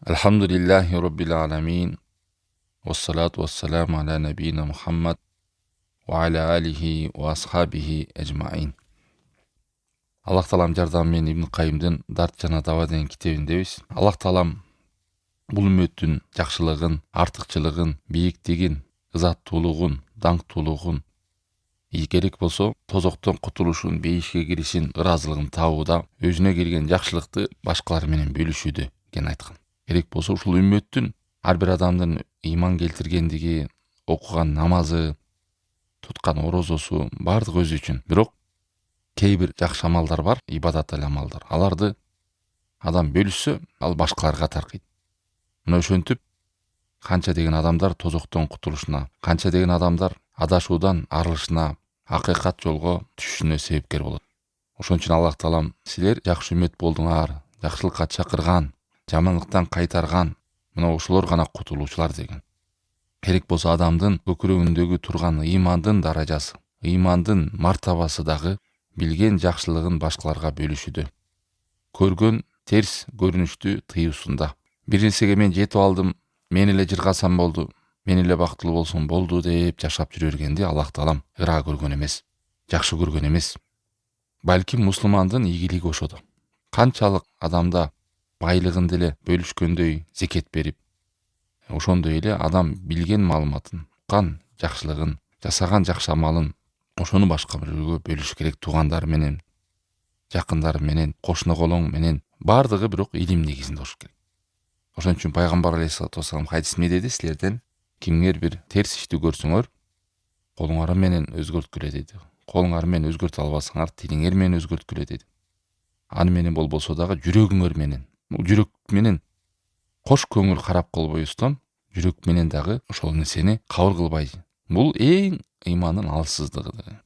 Elhamdülillahi Rabbil alamin. Vessalatu vesselamu ala nebiyyina Muhammed ve ala alihi ve ashabihi ecmain. Allah Taalam jardamымен Ibn Qayyim'din Dart жана Dawa деген китебиндебиз. Allah Taalam бул үммөттүн жакшылыгын, артыкчылыгын, бийиктигин, ызаттуулугун, даңктуулугун, керек болсо тозоктон кутулушун, бейишке киришин, ыраазылыгын табууда өзүнө келген жакшылыкты башкалар менен бөлүшүүдө экен айткан. Керек болсо ушул үммөттүн ар бир адамдын ыйман келтиргендиги, окуган намазы, туткан орозосу бардыгы өзү үчүн. Бирок кээ бир жакшы амалдар бар, ибадат амалдар. Аларды адам бөлүшсө, ал башкаларга таркайт. Мына ошентип канча деген адамдар тозоктон кутулушуна, канча деген адамдар адашуудан арылышына, акыйкат жолго түшүшүнө себепкер болот. Ошон үчүн Аллах Таалам силер жакшы үммөт болдуңар, жакшылыкка чакырган, жамандыктан кайтарган, мына ошолор гана кутулуучулар деген. Керек болсо адамдын көкүрөгүндөгү турган ыймандын даражасы, ыймандын мартабасы дагы билген жакшылыгын башкаларга бөлүшүүдө. Көргөн терс көрүнүштү тыюусунда. Бир нерсеге мен жетип алдым, мен эле жыргасам болду, мен эле бактылуу болсом болду деп жашап жүрө бергенди Аллах Таалам ыраа көргөн эмес, жакшы көргөн эмес. Балким мусулмандын ийгилиги ошодо. Канчалык адамда байлыгын деле бөлүшкөндөй зекет берип, ошондой эле адам билген маалыматын, уккан жакшылыгын, жасаган жакшы амалын ошону башка бирөөгө бөлүш керек. Туугандары менен, жакындары менен, кошуна колоң менен бардыгы бирок илим негизинде болуш керек. Ошон үчүн пайгамбар алейхиссалату вассалам хадисинде деди, силерден кимдир бир терс ишти көрсөңөр, колуңар менен өзгөрткүлө деди. Колуңар менен өзгөртө албасаңар, тилиңер менен өзгөрткүлө деди. Аны менен болбосо дагы жүрөгүңөр менен, жүрөк менен кош көңүл карап калбойсуздон, жүрөк менен дагы ошол нерсени кабыл кылбай. Бул эң ыймандын алсыздыгы.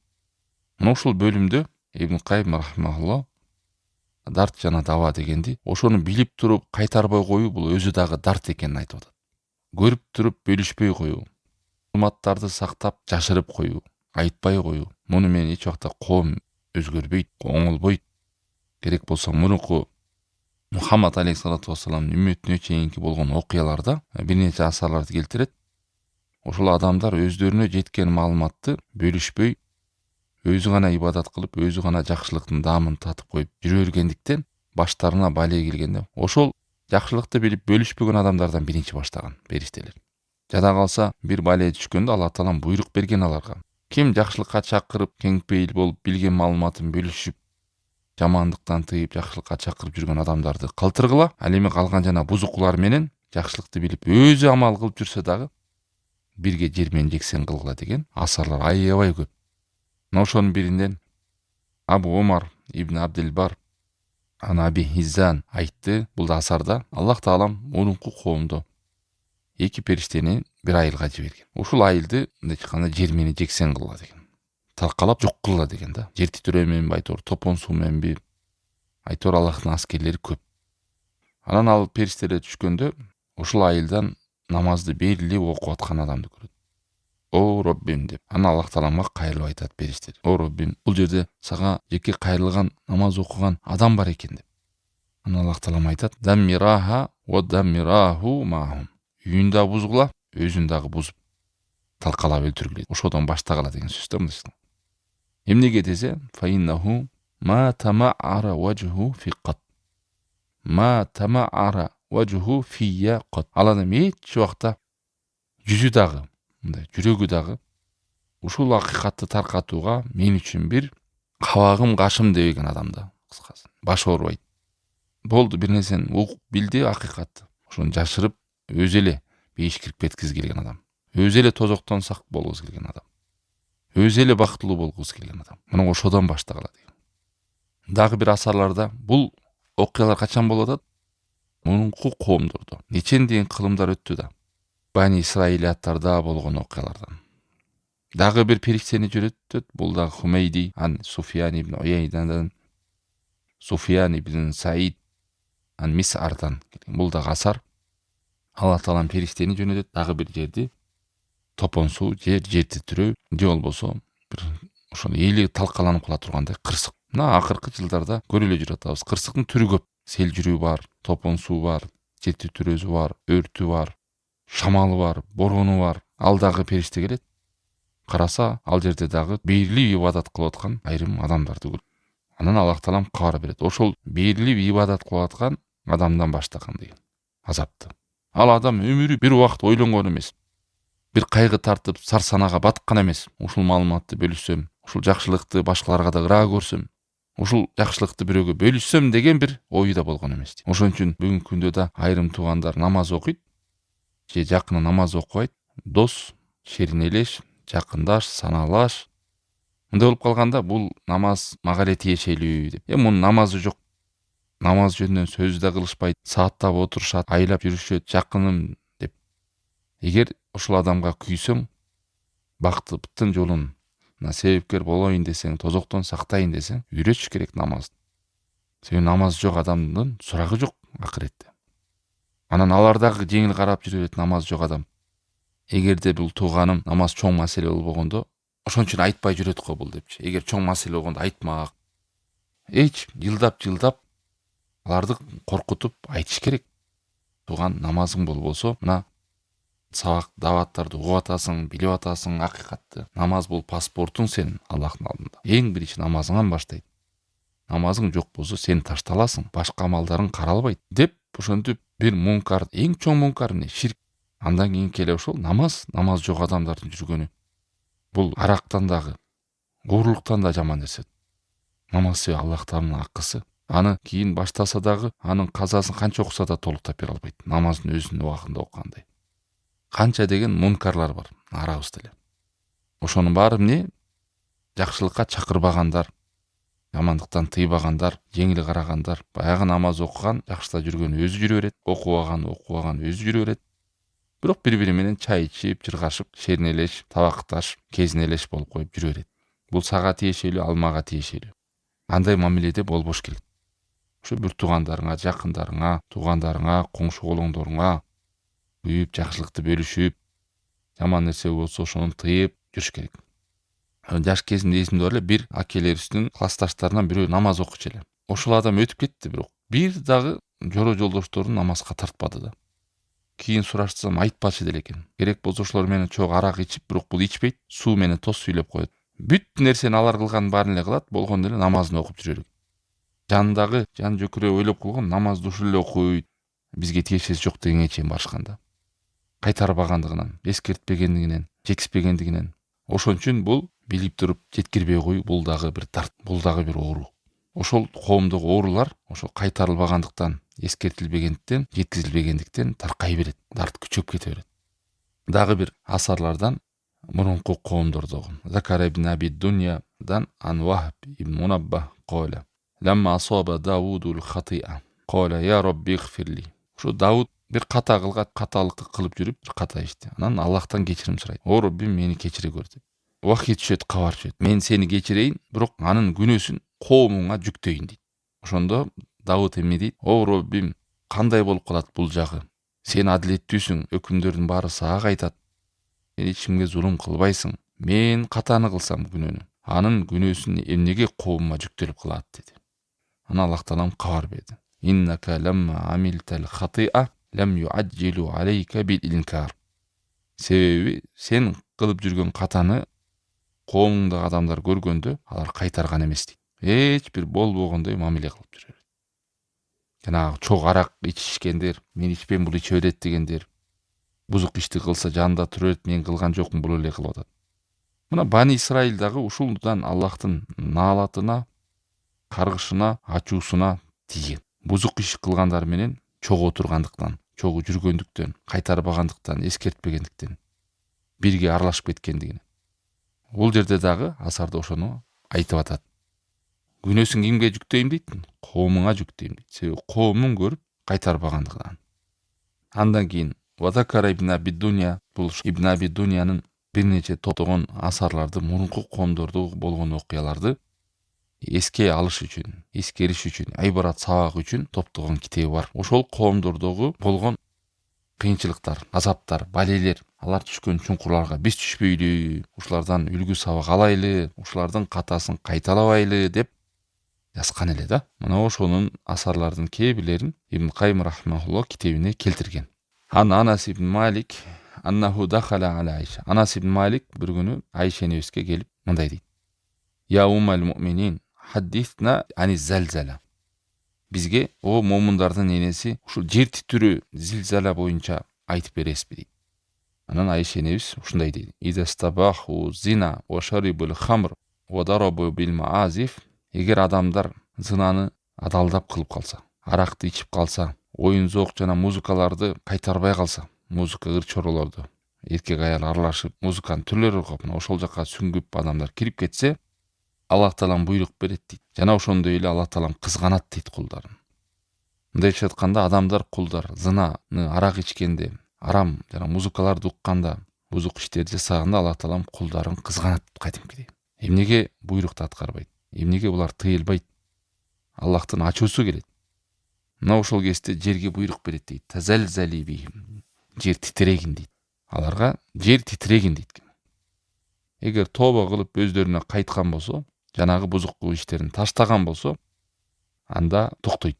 Мына ушул бөлүмдө Ибн Qayyim рахимахуллах Дарт жана Dawa дегенди ошону билип туруп кайтарбай коюу бул өзү дагы дарт экенин айтып атат. Көрүп туруп бөлүшпөй коюу, маалыматтарды сактап жашырып коюу, айтпай коюу. Муну менен эч убакта коом өзгөрбөйт, оңолбойт. Керек болсо мурунку Мухаммад алейхиссалату вассаламдын үммөтүнө чейинки болгон окуяларда бир нече асарларды келтирет. Ошол адамдар өздөрүнө жеткен маалыматты бөлүшпөй, өзү гана ибадат кылып, өзү гана жакшылыктын даамын татып коюп жүрө бергендиктен баштарына бале келгенде ошол жакшылыкты билип бөлүшпөгөн адамдардан биринчи баштаган периштелер. Жада калса бир бале түшкөндө Аллах Таалам буйрук берген аларга. Ким жакшылыкка чакырып, кеңпейил болуп, билген маалыматын бөлүшүп, жамандыктан тыйып, жакшылыкка чакырып жүргөн адамдарды калтыргыла, ал эми калган жана бузукулар менен жакшылыкты билип, өзү амал кылып жүрсө дагы бирге жер менен жексен кылгыла деген асарлар аябай көп. Мына ошонун биринден Абу Омар ибн Абдилбар Анаби Хиззан айтты, бул асарда Аллах Таалам мурунку коомдо эки периштени бир айылга жиберген. Ушул айылды мындай айтканда жер менен жексен кылгыла деген. Талкалап жок кылгыла деген да. Жер титирөө мененби, айтор топон суу мененби, айтор Аллахтын аскерлери көп. Анан ал периштелер түшкөндө ушул айылдан намазды берилип окуп аткан адамды көрөт. О Роббим деп. Анан Аллах Тааламга кайрылып айтат периштер. О Роббим, бул жерде сага жеке кайрылган, намаз окуган адам бар экен деп. Анан Аллах Таалам айтат: "Даммираха ва даммираху маахум." Үйүн да бузгула, өзүн дагы бузуп, талкалап өлтүргүлө. Ошодон баштагыла деген сөз да мындай. Эмнеге десе, фаиннаху ма тамаара важху фи кат. Ма тамаара важху фия кат. Ал адам эч убакта жүзү дагы, мындай жүрөгү дагы ушул акыйкатты таркатууга мен үчүн бир кабагым, кашым дебеген адамда, кыскасы. Баш оорубайт. Болду, бир нерсени угуп билди акыйкатты. Ошону жашырып, өзү эле бейиш кирип кеткиз келген адам. Өзү эле тозоктон сак болгус келген адам. Өзү эле бактылуу болгус келген адам. Мына ошодон баштагыла деген. Дагы бир асарларда бул окуялар качан болуп атат? Мурунку коомдордо. Нечендеген кылымдар өттү да. Бани Исраилияттарда болгон окуялардан. Дагы бир периштени жөнөтөт. Бул да Хумейди ан Суфиян ибн Уяйнадан, Суфиян ибн Саид ан Мисардан. Бул да асар. Аллах Таалам периштени жөнөтөт, дагы бир жерди топон суу, жер титирөө, же болбосо бир ошол эли талкаланып кала тургандай кырсык. Мына акыркы жылдарда көрүп эле жүрүп атабыз. Кырсыктын түрү көп. Сел жүрүү бар, топон суу бар, жети түрөзү бар, өртү бар, шамалы бар, бороону бар. Ал дагы периште келет. Караса, ал жерде дагы бейирлип ибадат кылып аткан айрым адамдарды көрөт. Анан Аллах таалам кабар берет. Ошол бейирлип ибадат кылып аткан адамдан баштаган деген азапты. Ал адам өмүрү бир убакыт ойлонгон эмес. Бир кайгы тартып, сарсанага баткан эмес. Ушул маалыматты бөлүшсөм, ушул жакшылыкты башкаларга да ыраа көрсөм, ушул жакшылыкты бирөөгө бөлүшсөм деген бир ою да болгон эмес. Ошон үчүн бүгүнкү күндө да айрым туугандар намаз окуйт, же жакыны намаз окубайт. Дос, шеринелеш, жакындаш, санаалаш. Мындай болуп калганда бул намаз мага эле тиешелүү деп. Мунун намазы жок. Намаз жөнүнөн сөз да кылышпайт, сааттап отурушат, айлап жүрүшөт, жакыным деп. Эгер ушул адамга күйсөң, бактыттын жолун себепкер болоюн десең, тозоктон сактайын десең, үйрөтүш керек намазды. Себеби намаз жок адамдын сурагы жок акыретте. Анан алар дагы жеңил карап жүрө берет намаз жок адам. Эгерде бул тууганым намаз чоң маселе болбогондо, ошон үчүн айтпай жүрөт го бул депчи. Эгер чоң маселе болгондо айтмак. Жылдап аларды коркутуп айтыш керек. Тууган намазың болбосо, мына сабак даваттарды угуп атасың, билип атасың акыйкатты. Намаз бул паспортуң сенин Аллахтын алдында. Эң биринчи намазыңан баштайт. Намазың жок болсо сен ташталасың, башка амалдарың каралбайт деп ошентип бир мункар, эң чоң мункар эмне? Ширк. Андан кийин келе ошол намаз жок адамдардын жүргөнү. Бул арактан дагы, оорлуктан да жаман нерсе. Намаз себеби Аллах тааланын акысы. Аны кийин баштаса дагы, анын казасын канча окуса да толуктап бере албайт. Намаздын өзүнүн убагында окугандай. Канча деген мункарлар бар арабызда эле. Ошонун баары эмне? Жакшылыкка чакырбагандар, жамандыктан тыйбагандар, жеңил карагандар. Баягы намаз окуган, жакшыда жүргөн өзү жүрө берет, окубаган өзү жүрө берет. Бирок бири-бири менен чай ичип, жыргашып, шеринелеш, табакташ, кезинелеш болуп коюп жүрө берет. Бул сага тиешелүү, ал мага тиешелүү. Андай мамиледе болбош керек. Ошо бир туугандарыңа, жакындарыңа, туугандарыңа, коңшу колоңдоруңа күйүп, жакшылыкты бөлүшүп, жаман нерсе болсо ошону тыйып жүрүш керек. Жаш кезимде эсимде бар эле, бир акелерибиздин классташтарынан бирөө намаз окучу эле. Ошол адам өтүп кетти, бирок бир дагы жора жолдошторун намазга тартпады да. Кийин сурашсам айтпачу деле экен. Керек болсо ошолор менен чогуу арак ичип, бирок бул ичпейт, суу менен тоз сүйлөп коет. Бүт нерсени алар кылганын баарын эле кылат, болгондо эле намазын окуп жүрө берет. Жанындагы жан жөкүрө ойлоп койгон, намазды ушул эле окуйт, бизге тиешеси жок дегенге чейин барышканда. Кайтарбагандыгынан, эскертпегендигинен, жекиспегендигинен. Ошон үчүн бул билип туруп жеткирбей коюу, бул дагы бир дарт, бул дагы бир оору. Ошол коомдогу оорулар ошол кайтарылбагандыктан, эскертилбегендиктен, жеткизилбегендиктен таркай берет, дарт күчөп кете берет. Дагы бир асарлардан мурунку коомдордогу Закар ибн Аби Дуньядан ан Вахб ибн Мунаббах коля ламма асаба Даудул хатиа коля я Робби игфирли. Ушу Дауд бир ката кылган, каталыкты кылып жүрүп бир ката ишти. Анан Аллахтан кечирим сурайт. О Роббим, мени кечире көр деп. Вахий түшөт, кабар түшөт. Мен сени кечирейин, бирок анын күнөөсүн коомуңа жүктөйүн дейт. Ошондо Дауд эмне дейт? О Роббим, кандай болуп калат бул жагы? Сен адилеттүүсүң, өкүмдөрдүн баары сага кайтат. Сен эч кимге зулум кылбайсың. Мен катаны кылсам күнөөнү, анын күнөөсүн эмнеге коомума жүктөлүп калат деди. Анан Аллах таалам кабар берди. Иннака ламма амилтал хатиа лам юаджилу алейка бил инкар. Себеби сен кылып жүргөн катаны коомуңдагы адамдар көргөндө алар кайтарган эмес дейт. Эч бир болбогондой мамиле кылып жүрөт. Жанагы чогуу арак ичишкендер, мен ичпейм, бул иче берет дегендер, бузук ишти кылса жанында тура берет, мен кылган жокмун, бул эле кылып атат. Мына Бани Исраиль дагы ушулдан Аллахтын наалатына, каргышына, ачуусуна тийген. Бузук иш кылгандар менен чогуу отургандыктан, чогуу жүргөндүктөн, кайтарбагандыктан, эскертпегендиктен, бирге аралашып кеткендигине. Бул жерде дагы асарда ошону айтып атат. Күнөөсүн кимге жүктөйм дейт? Коомуңа жүктөйм дейт. Себеби коомуң көрүп кайтарбагандыгынан. Андан кийин Вазакара ибн Аби Дунья, бул Ибн Аби Дуньянын бир нече топтогон асарларды, мурунку коомдордо болгон окуяларды эске алыш үчүн, эскериш үчүн, айбарат сабак үчүн топтогон китеби бар. Ошол коомдордогу болгон кыйынчылыктар, азаптар, балелер, алар түшкөн чуңкурларга биз түшпөйлү, ушулардан үлгү сабак алайлы, ушулардын катасын кайталабайлы деп жазган эле да. Мына ошонун асарлардын кээ бирлерин Ибн Кайым рахмахулло китебине келтирген. Анас ибн Малик аннаху дахала аля Айша. Анас ибн Малик bir күнү Айша энебизге келип мындай дейт: Я умал муъминин, хаддисна ани залзала. Бизге о момундардын энеси ушул жер титирүү зилзала боюнча айтып бересизби дейт. Анан Айша энебиз ушундай дейт: Идастабаху зина ва шарибул хамр ва дарабу бил маазиф. Эгер адамдар зынаны адалдап кылып калса, аракты ичип калса, оюн зоок жана музыкаларды кайтарбай калса, музыка ыр-чоролорду эркек аял аралашып, музыканын түрлөрү коюп, ошол жака сүңгүп адамдар кирип кетсе, Аллах таалам буйрук берет дейт. Жана ошондой эле Аллах таалам кызганат дейт кулдарын. Мындайча айтканда, адамдар кулдар зынаны арак ичкенде, арам жана музыкаларды укканда, бузук иштерди жасаганда Аллах таалам кулдарын кызганат кадимкидей. Эмнеге буйрукту аткарбайт? Эмнеге булар тыйылбайт? Аллахтын ачуусу келет. Мына ошол кезде жерге буйрук берет дейт. Тазалзали бихим. Жер титирегин дейт. Аларга жер титирегин дейт. Эгер тоба кылып өздөрүнө кайткан болсо, жанагы бузуктуу иштерин таштаган болсо, анда токтойт.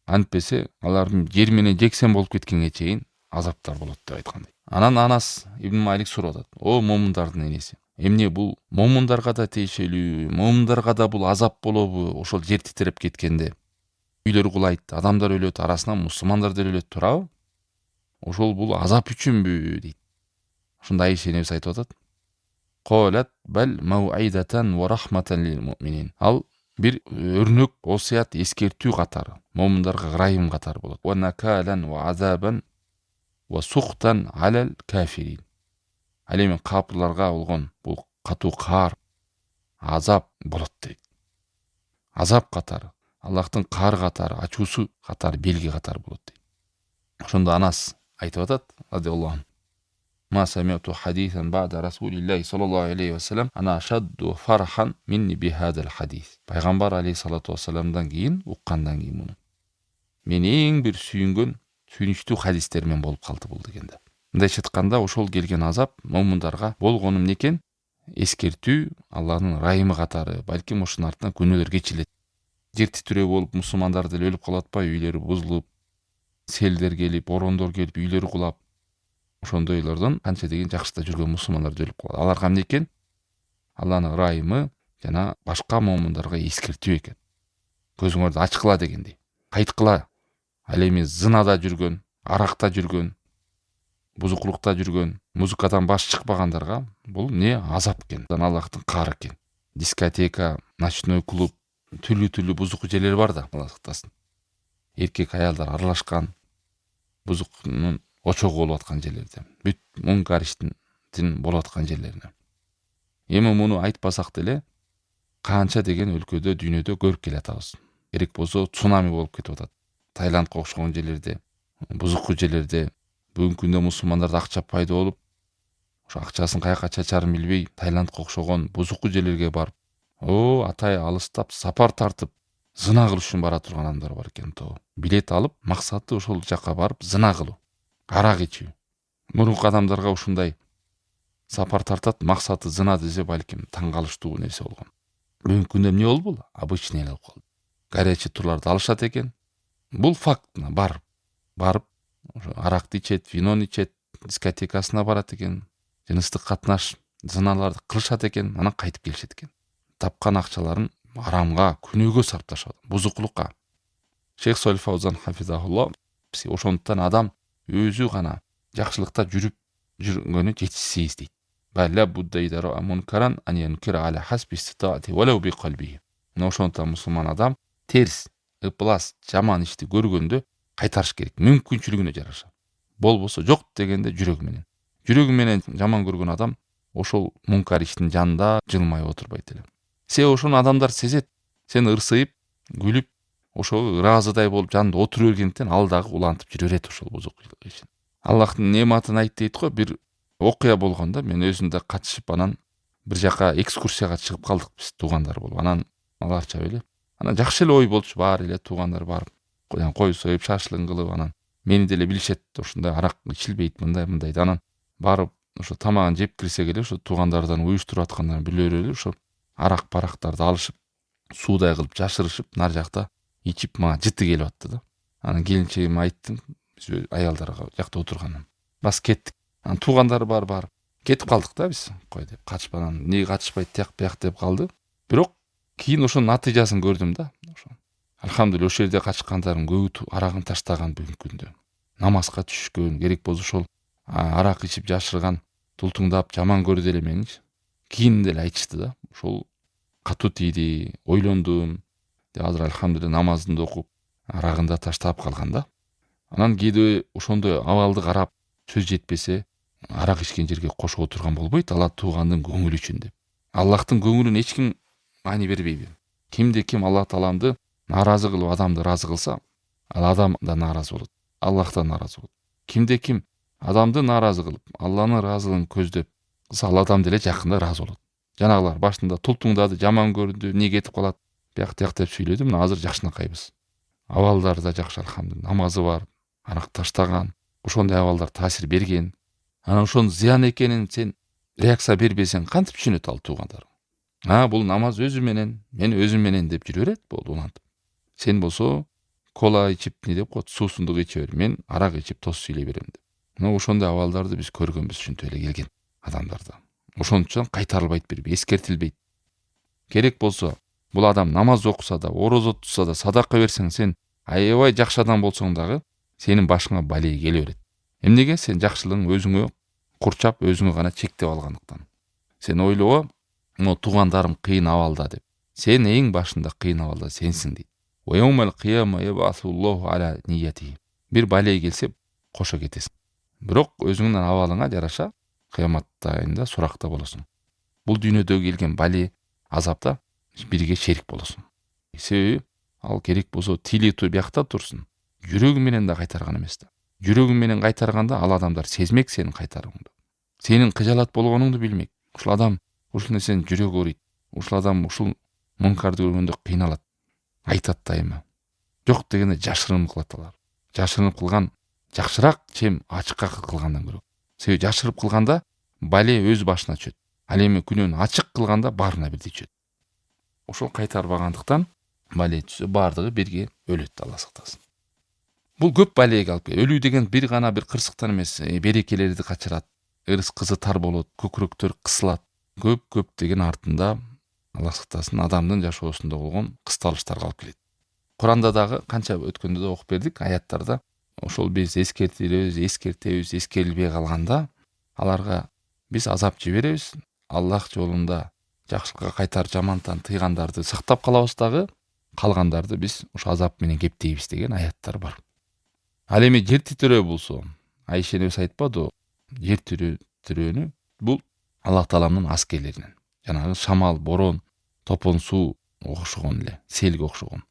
Антпесе алардын жер менен жексен болуп кеткенге чейин азаптар болот деп айткандай. Анан Анас ибн Малик сурап атат: О момундардын энеси, эмне бул момундарга да тиешелүү, момундарга да бул азап болобу? Ошол жер титиреп кеткенде үйлөр кулайт, адамдар өлөт, арасынан мусулмандар деле өлөт турабы? Ошол бул азап үчүнбү дейт. Ошондо Айша энебиз айтып атат: Колат бал мауидатан ва рахматан лил муъминин. Ал бир өрнөк, осуят, эскертүү катары, момундарга ырайым катары болот. Ва накалан ва азабан ва сухтан алал кафирин. Ал эми капырларга болгон бул катуу каар, азап болот дейт. Азап катары, Аллахтын каар катары, ачуусу катары, белги катары болот дейт. Ошондо Анас айтып атат, радиаллаху Ма сами'ту хадисан бa'да Расулиллахи саллаллаху алейхи ва саллям ана ашадду фархан минни би хадал хадис. Пайгамбар алейхиссалату вассаламдан кийин, уккандан кийин муну мен эң бир сүйүнгөн, сүйүнүчтүү хадистер менен болуп калды бул дегенде. Мындайча айтканда, ошол келген азап момундарга болгону эмне экен? Эскертүү, Аллахтын ырайымы катары, балким ошонун артынан күнөөлөр кечилет. Жер титирөө болуп, мусулмандар деле өлүп калат атпайбы, үйлөрү бузулуп, селдер келип, борондор келип, үйлөрү кулап, ошондойлордон канча деген жакшыда жүргөн мусулмандар өлүп калат. Аларга эмне экен? Алланын ырайымы жана башка момундарга эскертүү экен. Көзүңөрдү ачкыла дегендей. Кайткыла. Ал эми зынада жүргөн, аракта жүргөн, бузукулукта жүргөн, музыкадан баш чыкпагандарга бул не азап экен? Аллахтын каары экен. Дискотека, ночной клуб, түрлүү бузук жерлер бар да, Алла сактасын. Эркек аялдар аралашкан, бузуктун очогу болуп аткан жерлерде, бүт муңкар иштин болуп аткан жерлерде. Эми муну айтпасак деле, канча деген өлкөдө, дүйнөдө көрүп келатабыз. Керек болсо цунами болуп кетип атат. Таиландка окшогон жерлерде, бузуктуу жерлерде бүгүнкү күндө мусулмандарда акча пайда болуп, ошо акчасын каяка чачарын билбей, Таиландка окшогон бузуктуу жерлерге барып, атай алыстап сапар тартып, зына кылыш үчүн бара турган адамдар бар экен то. Билет алып, максаты ошол жака барып зына кылуу, арак ичүү. Мурунку адамдарга ушундай сапар тартат, максаты зына десе балким таң калыштуу нерсе болгон. Бүгүнкү күндө эмне болду бул? Обычный эле болуп калды. Горячитурларды алышат экен. Бул факт, барып, аракты ичет, винону ичет, дискотекасына барат экен, жыныстык катнаш, зыналарды кылышат экен, анан кайтып келишет экен. Тапкан акчаларын арамга, күнөөгө сарпташат, бузукулукка. Шейх Солих Фаузан хафизахулло, ошондуктан адам өзү гана жакшылыкта жүрүп жүргөнү жетишсиз дейт. Балла будда идара мункаран ан янкира аля хасби иститаати валау би калбихи. Ошондуктан мусулман адам терс, ыплас, жаман ишти көргөндө кайтарыш керек, мүмкүнчүлүгүнө жараша. Болбосо жок дегенде жүрөгү менен. Жүрөгү менен жаман көргөн адам ошол мункар иштин жанында жылмай отурбайт эле. Се ошону адамдар сезет. Сен ырсыйып, күлүп, ошого ыраазыдай болуп жанында отура бергенден ал дагы улантып жүрө берет ошол бузук ишин. Аллахтын нематын айт дейт го, бир окуя болгондо мен өзүм да катышып, анан бир жака экскурсияга чыгып калдык биз туугандар болуп. Анан аларча эле. Анан жакшы эле ой болчу, баары эле туугандар барып, кой союп, шашлык кылып, анан мени деле билишет, ушундай арак ичилбейт, мындай да. Анан барып, ошо тамагын жеп кирсек эле, ошо туугандардан уюштуруп аткандарын билип эле, ошо арак-парактарды алышып, суудай кылып жашырышып нар жакта ичип мага жыты келип атты да. Анан келинчегиме айттым, биз аялдарга жакта отурганын. Бас кеттик. Анан туугандары бар. Кетип калдык да биз. Кой деп качып анан эмнеге качышпайт тияк бияк деп калды. Бирок кийин ошонун натыйжасын көрдүм да. Алхамдулилlah ошол жерде качкандардын көбү арагын таштаган бүгүнкү күндө. Намазга түшкөн, керек болсо ошол арак ичип жашырган, тултуңдап жаман көрдү эле меничи. Кийин деле айтышты да. Ошол катуу тийди, ойлондум. Азыр алхамдулилlah намазын да окуп, арагын да таштап калган да. Анан кээде ошондой абалды карап сөз жетпесе, арак ичкен жерге кошо отурган болбойт, ала туугандын көңүлү үчүн деп. Аллахтын көңүлүнө эч ким маани бербейби. Кимде ким Аллах Тааламды наразы кылып адамды ыраазы кылса, ал адам да наразы болот. Аллах да наразы болот. Кимде ким адамды наразы кылып, Алланын ыраазылыгын көздөп кылса, ал адам деле жакында ыраазы болот. Жанагылар башында тултуңдады, жаман көрдү, эмне кетип калат, бияк тияк деп сүйлөдү. Мына азыр жакшынакайбыз. Абалдары да жакшы алхамдулилlah. Намазы бар, арак таштаган. Ошондой абалдар таасир берген. Анан ошонун зыян экенин сен реакция бербесең кантип түшүнөт ал туугандар? Бул намаз өзү менен, мен өзүм менен деп жүрө берет, болду улантып. Сен болсо кола ичип не деп коет, суусундук иче бер, мен арак ичип тос сүйлөй берем деп. Мына ошондой абалдарды биз көргөнбүз, ушинтип эле келген адамдарда. Ошондуктан кайтарылбайт, берби, эскертилбейт. Керек болсо бул адам намаз окуса да, орозо тутса да, садака берсең, сен аябай жакшы адам болсоң дагы сенин башыңа балей келе берет. Эмнеге? Сен жакшылыгың өзүңө курчап, өзүңө гана чектеп алгандыктан. Сен ойлоо, но туугандарым кыйын абалда деп. Сен эң башында кыйын абалда сенсиң дейт. Бир балей келсе кошо кетесиң. Бирок өзүңдүн абалыңа жараша кыяматта айында суракта болосуң. Бул дүйнөдө келген бале, азапта бирге шерик болосуң. Себеби ал керек болсо тили биякта турсун, жүрөгүң менен да кайтарган эмес да. Жүрөгүң менен кайтарганда ал адамдар сезмек сенин кайтарууңду. Сенин кыжалат болгонуңду билмек. Ушул адам ушул нерсенин жүрөгү ооруйт. Ушул адам ушул мункарды көргөндө кыйналат. Айтат дайыма. Жок дегенде жашырынып кылат алар. Жашырынып кылган жакшыраак, чем ачыкка кылгандан көрө. Себеби жашырып кылганда бале өз башына түшөт. Ал эми күнөөнү ачык кылганда баарына бирдей түшөт. Ошол кайтарбагандыктан бале түшсө баардыгы бирге өлөт, Алла сактасын. Бул көп балеге алып келет. Өлүү деген бир гана бир кырсыктан эмес, берекелерди качырат, ырыс-кызы тар болот, көкүрөктөр кысылат. Көп деген артында Алла сактасын адамдын жашоосунда болгон кысталыштарга алып келет. Куранда дагы канча өткөндө да окуп бердик, аяттарда ошол биз эскертебиз, эскерилбей калганда аларга биз азап жиберебиз. Аллах жолунда жакшылыкка кайтар, жамандан тыйгандарды сактап калабыз дагы, калгандарды биз ошо азап менен кептейбиз деген аяттар бар. Ал эми жер титирөө болсо, Айша энебиз айтпады, жер титирөөнү бул Аллах Тааламдын аскерлеринен. Жанагы шамал, борон, топон суу окшогон эле, селге окшогон.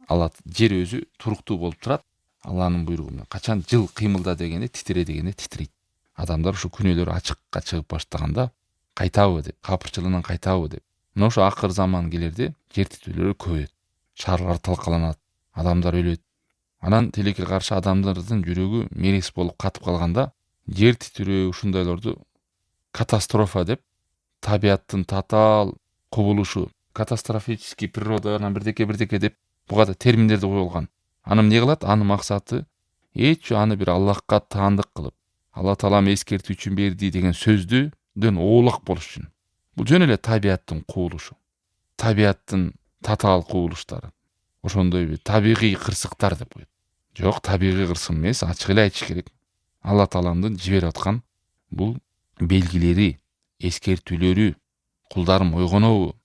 Алла жер өзү туруктуу болуп турат. Алланын буйругу менен качан жыл кыймылда дегенде, титире дегенде титирейт. Адамдар ушу күнөөлөр ачыкка чыгып баштаганда кайтабы деп, капырчылыгынан кайтабы деп. Мына ошо акыр заман келерде жер титирөөлөр көбөйөт. Шаарлар талкаланат, адамдар өлөт. Анан тилекке каршы адамдардын жүрөгү мерес болуп катып калганда, жер титирөө ушундайлорду катастрофа деп, табияттын татаал кубулушу, катастрофический природанан бирдеке деп буга да терминдерди коюлган. Аны эмне кылат? Анын максаты аны бир Аллахка таандык кылып, Алла Таалам эскертүү үчүн берди деген сөздүдөн оолак болуш үчүн. Бул жөн эле табияттын кубулушу. Табияттын татаал кубулуштары. Ошондой бир табигый кырсыктар деп коет. Жок, табигый кырсык эмес, ачык эле айтыш керек. Алла Тааламдын жиберип аткан бул белгилери, эскертүүлөрү, кулдарым ойгонобу?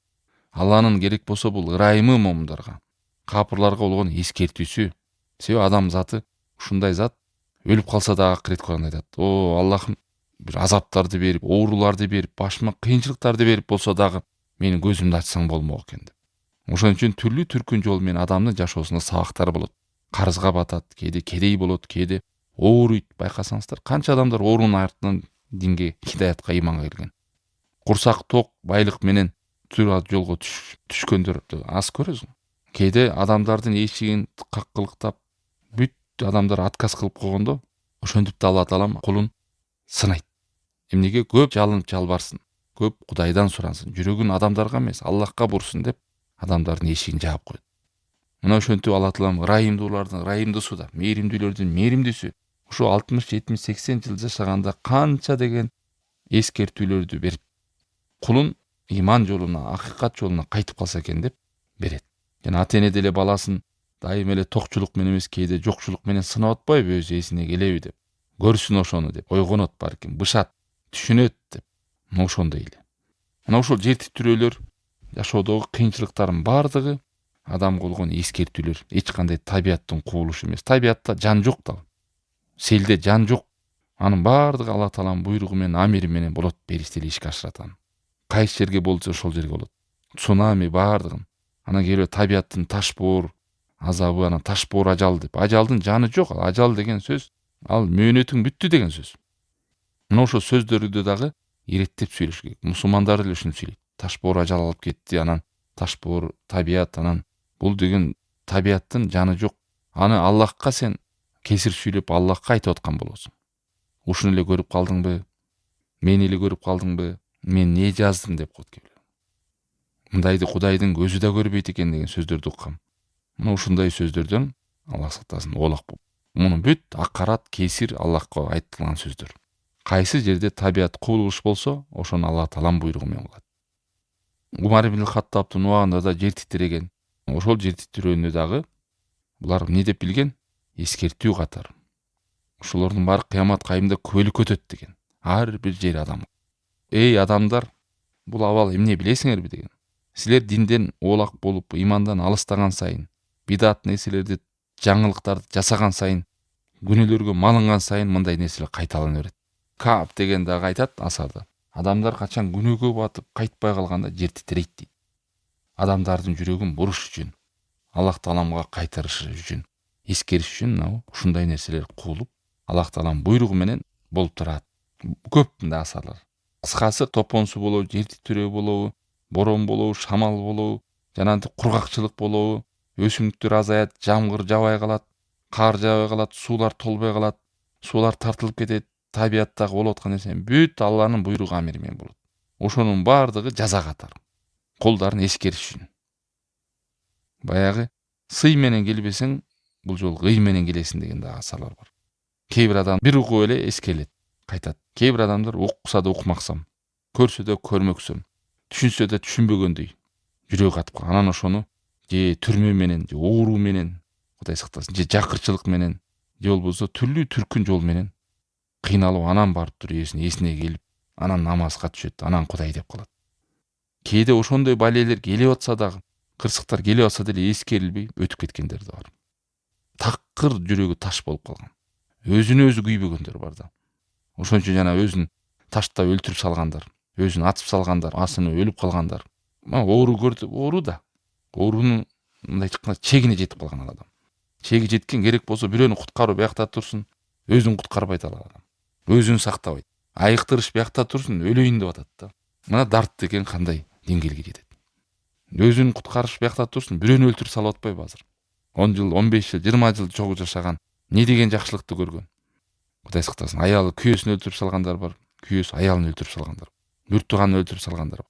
Алланын керек болсо бул ырайымы момундарга, капырларга болгон эскертүүсү. Себеби адам заты ушундай зат өлүп калса дагы акырет Куранда айтат. Аллахым бир азаптарды берип, ооруларды берип, башыма кыйынчылыктарды берип болсо дагы менин көзүмдү ачсаң болмок экен деп. Ошон үчүн түрлүү түркүн жол менен адамдын жашоосунда сабактар болот. Карызга батат, кээде кедей болот, кээде ооруйт. Байкасаңыздар, канча адамдар оорунун артынан динге, хидаятка, иманга келген. Курсак ток, байлык менен туура жолго түшкөндөрдү аз көрөсүң. Кээде адамдардын эшигин каккылыктап, бүт адамдар отказ кылып койгондо, ошентип да Алла Таалам кулун сынайт. Эмнеге? Көп жалынып жалбарсын, көп Кудайдан сурансын, жүрөгүн адамдарга эмес, Аллахка бурсын деп адамдардын эшигин жаап коет. Мына ошентип Алла Таалам ырайымдуулардын ырайымдуусу да, мээримдүүлөрдүн мээримдүүсү ушу 60, 70, 80 жыл жашаганда канча деген эскертүүлөрдү берип, кулун иман жолуна, акыйкат жолуна кайтып калса экен деп берет. Жана ата эне деле баласын дайым эле токчулук менен эмес, кээде жокчулук менен сынап атпайбы, өзү эсине келеби деп, көрсүн ошону деп, ойгонот балким, бышат, түшүнөт деп. Мына ошондой эле. Мына ушул жер титирөөлөр, жашоодогу кыйынчылыктардын баардыгы адамга болгон эскертүүлөр, эч кандай табияттын кубулушу эмес. Табиятта жан жок да. Селде жан жок. Анын баардыгы Алла Тааланын буйругу менен, амири менен болот, периштелер ишке ашырат аны. Кайсы жерге болсо ошол жерге болот. Цунами баардыгын. Анан келип табияттын таш боор азабы, анан таш боор ажал деп. Ажалдын жаны жок. Ажал деген сөз ал мөөнөтүң бүттү деген сөз. Мына ошол сөздөрдү дагы иреттеп сүйлөш керек. Мусулмандар деле ушуну сүйлөйт. Таш боор ажал алып кетти, анан таш боор табият, анан бул деген табияттын жаны жок. Аны Аллахка сен кесир сүйлөп Аллахка айтып аткан болосуң. Ушуну эле көрүп калдыңбы? Мени эле көрүп калдыңбы? Мен не жаздым деп коет кээ. Мындайды Кудайдын көзү да көрбөйт экен деген сөздөрдү уккам. Мына ушундай сөздөрдөн Аллах сактасын, оолак болуп. Мунун бүт акарат, кесир Аллахка айтылган сөздөр. Кайсы жерде табият кубулуш болсо, ошону Алла Таалам буйругу менен кылат. Умар ибн Хаттабтын убагында да жер титиреген. Ошол жер титирөөнү дагы булар эмне деп билген? Эскертүү катары. Ушулордун баары кыямат кайымда күбөлүккө өтөт деген. Ар бир жер адам. Эй адамдар, бул абал эмне билесиңерби деген. Силер динден оолак болуп, имандан алыстаган сайын, бидат нерселерди, жаңылыктарды жасаган сайын, күнөөлөргө малынган сайын мындай нерселер кайталана берет. Кап деген дагы айтат асарда. Адамдар качан күнөөгө батып кайтпай калганда жер титирейт дейт. Адамдардын жүрөгүн буруш үчүн, Аллах Тааламга кайтарыш үчүн, эскериш үчүн ушундай нерселер куулуп, Аллах Таалам буйругу менен болуп турат. Көп мындай асарлар. Кыскасы топонсу болобу, жер титирөө болобу, борон болобу, шамал болобу, жанагынтип кургакчылык болобу, өсүмдүктөр азаят, жамгыр жабай калат, кар жабай калат, суулар толбой калат, суулар тартылып кетет, табияттагы болуп аткан нерсе бүт Алланын буйругу амири менен болот. Ошонун баардыгы жаза катары. Колдарын эскериш үчүн. Баягы сый менен келбесең, бул жолу кый менен келесиң деген да асарлар бар. Кээ бир адам бир угуп эле эскелет, кайтат. Кээ бир адамдар укса да укмаксам, көрсө да көрмөксөм, түшүнсө да түшүнбөгөндөй жүрөгү катып калган. Анан ошону же түрмө менен, же оору менен, Кудай сактасын, же жакырчылык менен, же болбосо түрлүү түркүн жол менен кыйналып, анан барып туруп эсине келип, анан намазга түшөт, анан Кудай деп калат. Кээде ошондой балелер келип атса дагы, кырсыктар келип атса деле эскерилбей өтүп кеткендер да бар. Такыр жүрөгү таш болуп калган. Өзүнө өзү күйбөгөндөр бар да. Ошон үчүн жана өзүн таштап өлтүрүп салгандар, өзүн атып салгандар, асыны өлүп калгандар. Оору көрдү, оору да. Оорунун мындай айтканда чегине жетип калган адам. Чеги жеткен, керек болсо бирөөнү куткарып биякта турсун, өзүн куткарбай алган адам. Өзүн сактабайт. Айыктырыш биякта турсун, өлөйүн деп атат да. Мына дарт деген кандай деңгээлге жетет. Өзүн куткарыш биякта турсун, бирөөнү өлтүрүп салып атпайбы азыр? 10 жыл, 15 жыл, 20 жыл чогуу жашаган, не деген жакшылыкты көргөн. Кудай сактасын, аялы күйөөсүн өлтүрүп салгандар бар, күйөөсү аялын өлтүрүп салгандар. Бүр тууганын өлтүрүп салгандар.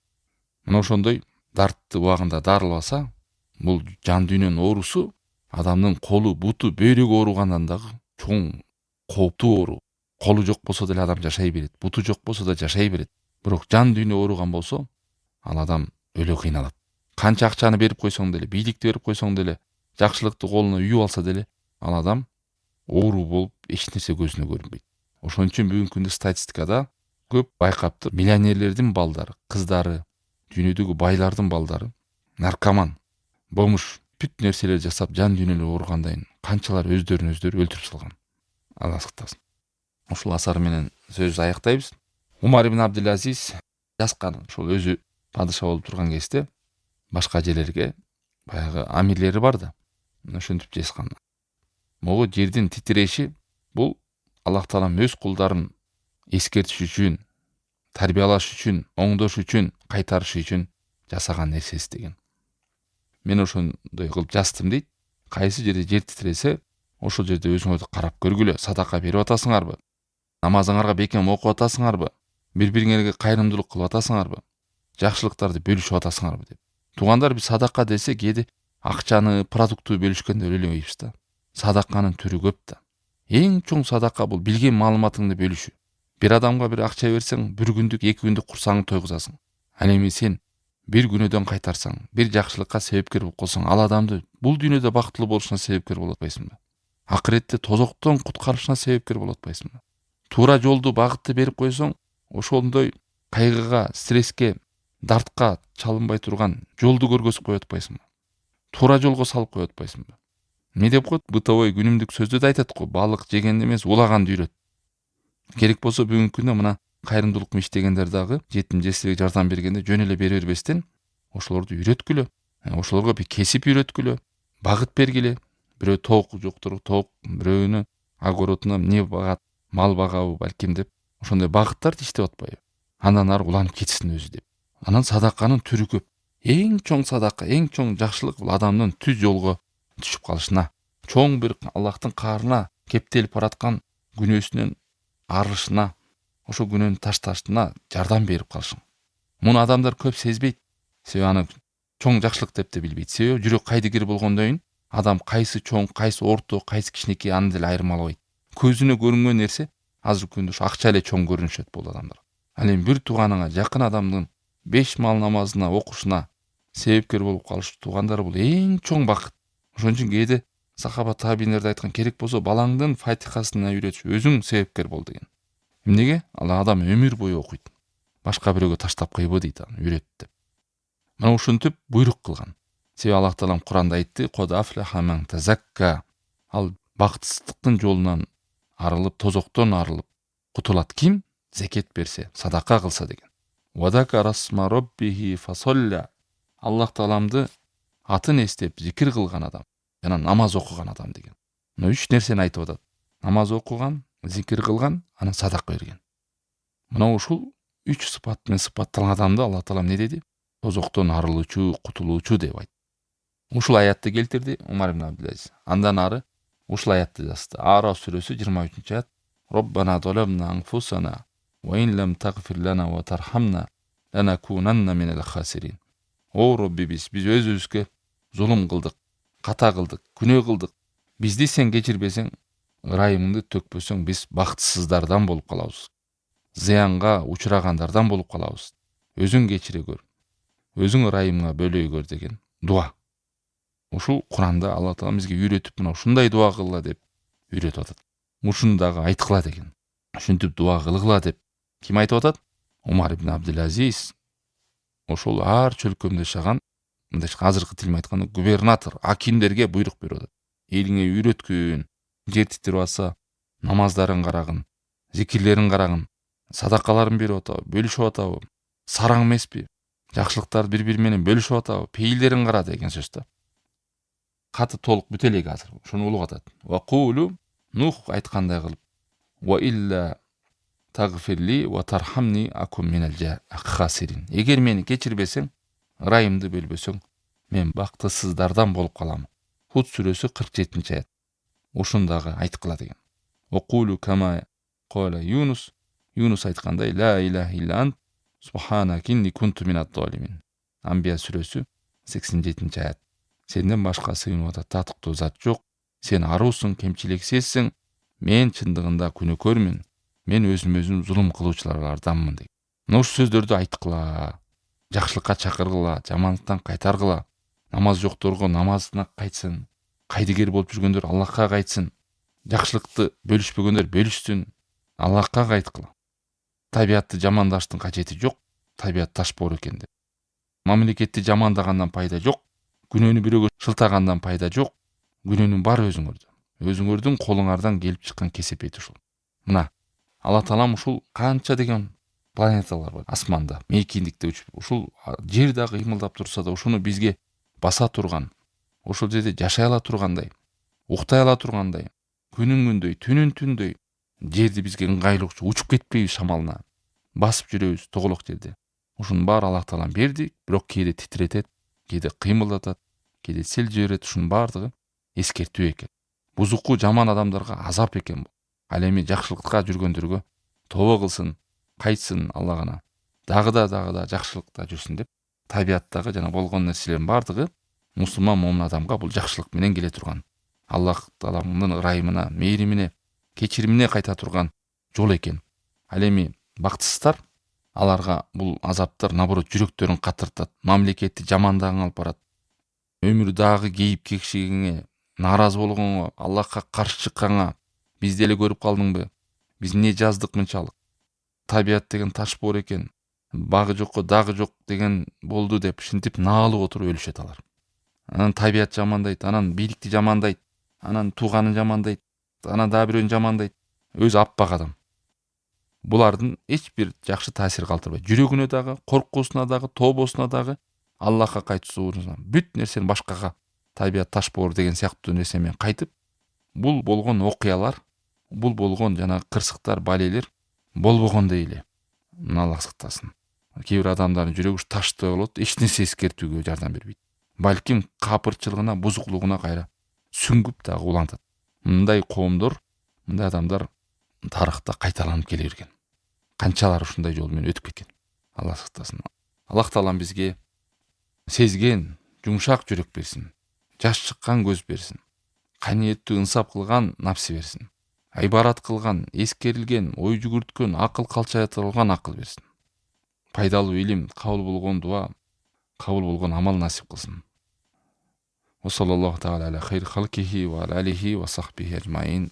Мына ошондой дартты убагында дарылбаса, бул жан дүйнөнүн оорусу адамдын колу, буту, бөйрөгү ооругандан дагы чоң кооптуу оору. Колу жок болсо деле адам жашай берет, буту жок болсо да жашай берет. Бирок жан дүйнө ооруган болсо, ал адам өлө кыйналат. Канча акчаны берип койсоң деле, бийликти берип койсоң деле, жакшылыкты колуна үйүп алса деле, ал адам оору болуп эч нерсе көзүнө көрүнбөйт. Ошон үчүн бүгүнкү күндө статистикада көп байкаптыр. Миллионерлердин балдары, кыздары, дүйнөдөгү байлардын балдары наркоман, бомуш, бүт нерселер жасап, жан дүйнөлөр ооругандан канчалар өздөрүн өздөрү өлтүрүп салган. Алла сактасын. Ушул асар менен сөз аяктайбыз. Умар ибн Абдул-Азиз жазган, ошол өзү падыша болуп турган кезде башка жерлерге баягы амирлери бар да, ошентип жазган. Могу жердин титиреши бул Аллах Таалам өз кулдарын эскертиш үчүн, тарбиялаш үчүн, оңдош үчүн, кайтарыш үчүн жасаган нерсеси деген. Мен ошондой кылып жаздым дейт. Кайсы жерде жер титиресе, ошол жерде өзүңөрдү карап көргүлө. Садака берип атасыңарбы? Намазыңарга бекем окуп атасыңарбы? Бири-бириңерге кайрымдуулук кылып атасыңарбы? Жакшылыктарды бөлүшүп атасыңарбы деп. Туугандар биз садака десек кээде акчаны, продуктты бөлүшкөндө ойлойбуз да. Садаканын түрү көп да. Эң чоң садака бул билген маалыматыңды бөлүшүү. Бир адамга бир акча берсең, бир күндүк, 2 күндүк курсаңды тойгузасың. Ал эми сен бир күнөөдөн кайтарсаң, бир жакшылыкка себепкер болуп калсаң, ал адамды бул дүйнөдө бактылуу болушуна себепкер болот атпайсыңбы? Акыретте тозоктон куткарышына себепкер болот атпайсыңбы? Туура жолду, багытты берип койсоң, ошондой кайгыга, стресске, дартка чалынбай турган жолду көргөзүп коет атпайсыңбы? Туура жолго салып коет атпайсыңбы? Не деп коет? Бытовой күнүмдүк сөздө да айтат го, балык жегенди эмес, улаганды үйрөт. Керек болсо бүгүнкү күндө мына кайрымдуулук иштегендер дагы жетим жесирге жардам бергенде жөн эле бере бербестен ошолорду үйрөткүлө, ошолорго бир кесип үйрөткүлө, багыт бергиле. Бирөө тоок жоктур, тоок, бирөөнү огородуна эмне багат, мал багабы балким деп, ошондой багыттарды иштеп атпайбы? Андан ары уланып кетсин өзү деп. Анан садаканын түрү көп. Эң чоң садака, эң чоң жакшылык бул адамдын түз жолго түшүп калышына, чоң бир Аллахтын каарына кептелип бараткан күнөөсүнөн арышына, ошо күнөөнү ташташына жардам берип калышың. Муну адамдар көп сезбейт. Себеби аны чоң жакшылык деп да билбейт. Себеби жүрөк кайдыгер болгондон кийин адам кайсы чоң, кайсы орто, кайсы кичинекей аны деле айырмалабайт. Көзүнө көрүнгөн нерсе азыркы күндө ушу акча эле чоң көрүнүшөт бул адамдар. Ал эми бир тууганыңа, жакын адамдын 5 мал намазына, окушуна себепкер болуп калыш туугандар бул эң чоң бакыт. Ошон үчүн кээде сахаба табииндер айткан, керек болсо балаңдын фатихасын үйрөтүш, өзүң себепкер бол деген. Эмнеге? Ал адам өмүр бою окуйт. Башка бирөөгө таштап койбо дейт, аны үйрөт деп. Мына ушинтип буйрук кылган. Себеби Аллах Таалам Куранда айтты: "Код афлаха ман тазакка". Ал бактсыздыктын жолунан арылып, тозоктон арылып кутулат ким? Зекет берсе, садака кылса деген. "Вадакара асма роббихи фасолля". Аллах Тааламды атын эстеп зикир кылган адам жана намаз окуган адам деген. Мына 3 нерсени айтып атат. Намаз окуган, зикир кылган, анан садака берген. Мына ушул 3 сыпат менен сыпатталган адамды Аллах Таалам не деди? Тозоктон арылуучу, кутулуучу деп айтты. Ушул аятты келтирди Умар ибн Абдул-Азиз. Андан ары ушул аятты жазды. Араф сүрөсү 23-аят. Роббана заламна анфусана ва ин лам тагфир лана ва тархамна ланакунанна минал хасирин. О Робби, биз өзүбүзгө зулум кылдык, ката кылдык, күнөө кылдык. Бизди сен кечирбесең, ырайымыңды төкпөсөң, биз бактысыздардан болуп калабыз. Зыянга учурагандардан болуп калабыз. Өзүң кечире көр. Өзүң ырайымыңа бөлөй көр деген дуа. Ушул Куранда Алла Таала бизге үйрөтүп, мына ушундай дуа кылгыла деп үйрөтүп атат. Ушуну дагы айткыла деген. Ушинтип дуа кылгыла деп ким айтып атат? Умар ибн Абдул-Азиз. Ошол ар чөлкөмдө жашаган, мындай азыркы тил менен айтканда губернатор, акимдерге буйрук берип атат. Элиңе үйрөткүн, жер титирип атса, намаздарын карагын, зикирлерин карагын, садакаларын берип атабы, бөлүшүп атабы, сараң эмеспи, жакшылыктарды бири-бири менен бөлүшүп атабы, пейилдерин кара деген сөз да. Каты толук бүтө элек азыр. Ошону улук атат. Ва кулу, Нух айткандай кылып, ва илля тагфирли ва тархамни акум минал хасирин. Эгер мени кечирбесең, ырайымды бөлбөсөң, мен бактысыздардан болуп калам. Худ сүрөсү 47-аят. Ушундагы айткыла деген. Ва кулу кама кала Юнус. Юнус айткандай, ла илаха илля ант субханака инни кунту минат залимин. Амбия сүрөсү 87-аят. Сенден башка сыйынууга татыктуу зат жок. Сен аруусуң, кемчиликсизсиң. Мен чындыгында күнөөкөрмүн. Мен өзүм зулум кылуучуларданмын деген. Мына ушул сөздөрдү айткыла, жакшылыкка чакыргыла, жамандыктан кайтаргыла. Намаз жокторго намазына кайтсын, кайдыгер болуп жүргөндөр Аллахка кайтсын, жакшылыкты бөлүшпөгөндөр бөлүшсүн, Аллахка кайткыла. Табиатты жамандаштын кажети жок, табиат ташпоор экен деп. Мамлекетти жамандагандан пайда жок, күнөөнү бирөөгө шылтагандан пайда жок, күнөөнүн баары өзүңөрдө. Өзүңөрдүн колуңардан келип чыккан кесепет ушул. Мына Алла Таалам ушул канча деген планеталар бар асманда, мейкиндикте учуп, ушул жер дагы кыймылдап турса да, ушуну бизге баса турган, ушул жерде жашай ала тургандай, уктай ала тургандай, күнүн күндөй, түнүн түндөй жерди бизге ыңгайлуучу, учуп кетпейбиз шамалына, басып жүрөбүз тоголок жерде. Ушунун баары Аллах Таалам берди, бирок кээде титиретет, кээде кыймылдатат, кээде сел жиберет. Ушунун баардыгы эскертүү экен. Бузуку жаман адамдарга азап экен бул. Ал эми жакшылыкка жүргөндөргө тобо кылсын, кайтсын Алла гана. Дагы да жакшылыкта жүрсүн деп табияттагы жана болгон нерселердин бардыгы мусулман момун адамга бул жакшылык менен келе турган, Аллах Тааланын ырайымына, мээримине, кечиримине кайта турган жол экен. Ал эми бактысыздар, аларга бул азаптар наоборот жүрөктөрүн катыртат, мамлекетти жамандаган алып барат. Өмүрү дагы кейип кекшигиңе, нааразы болгонго, Аллахка каршы чыкканга, бизди эле көрүп калдыңбы? Биз эмне жаздык мынчалык? Табият деген таш боор экен. Багы жокко дагы жок деген болду деп шинтип наалып отуруп өлүшөт алар. Анан табият жамандайт, анан бийликти жамандайт, анан тууганын жамандайт, анан дагы бирөөнү жамандайт. Өзү аппак адам. Булардын эч бир жакшы таасир калтырбайт. Жүрөгүнө дагы, коркуусуна дагы, тообосуна дагы, Аллахка кайтуусуна, бүт нерсени башкага, табият таш боор деген сыяктуу нерсе менен кайтып, бул болгон окуялар, бул болгон жана кырсыктар, балелер болбогондой эле. Аллах сактасын. Кээ бир адамдардын жүрөгү таштай болот, эч нерсе эскертүүгө жардам бербейт. Балким капырчылыгына, бузуклугуна кайра сүңгүп дагы улантат. Мындай коомдор, мындай адамдар тарыхта кайталанып келе берген. Канчалар ушундай жол менен өтүп кеткен. Аллах сактасын. Аллах Таалам бизге сезген, жумшак жүрөк берсин. Жаш чыккан көз берсин. Каниеттүү ынсап кылган напсы берсин. Айбарат кылган, эскерилген, ой жүгүрткөн, акыл калчайтылган акыл берсин. Пайдалуу илим, кабыл болгон дуа, кабыл болгон амал насип кылсын. Ва саллаллаху таала аля хайр халкихи ва аля алихи ва сахбихи ажмаин.